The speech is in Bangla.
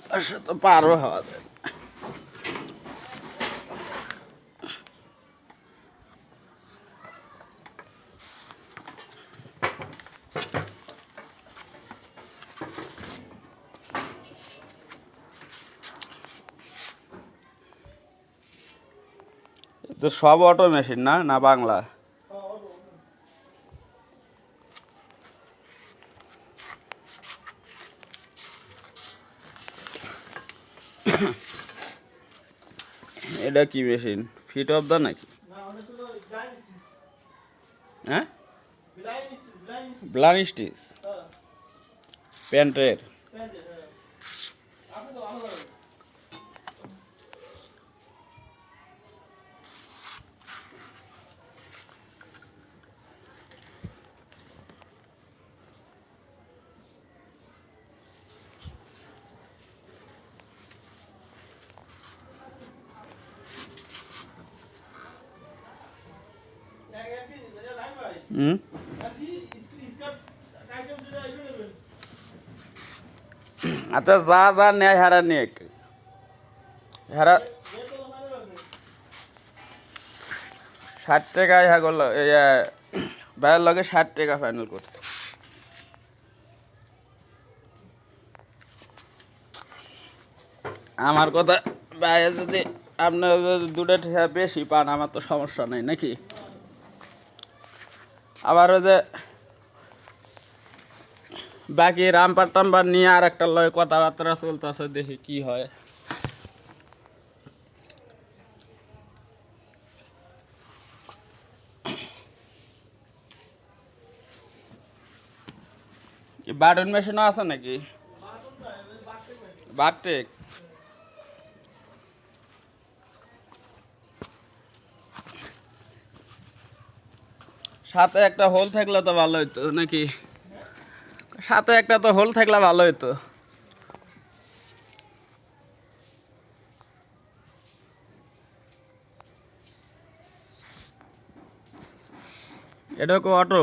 পাশে তো পারও হওয়া যায়। তো সব অটো মেশিন না, না বাংলা? এটা কি মেশিন, ফিট অফ দা নাকি? হ্যাঁ, ব্লাইন্ড স্টিচ প্যান্টের। আচ্ছা, যা যা নেয় হারা নিয়ে হারা 60 টাকায় হ্যাঁ করলো। ভাইয়ের লগে 60 টাকা ফাইনাল করছে। আমার কথা ভাইয়া যদি আপনার যদি 2টা টাকা বেশি পান আমার তো সমস্যা নেই নাকি। আবার ওই যে বাকি রামপার টাম্পার নিয়ে আর একটা লয় কথাবার্তা চলতেছে, দেখি কি হয়। বাটন মেশিনও আছে নাকি? বাটেক সাথে একটা হোল থাকলে তো ভালো হইতো নাকি? সাথে একটা তো হোল থাকলে ভালো হইতো। এটা কো অটো?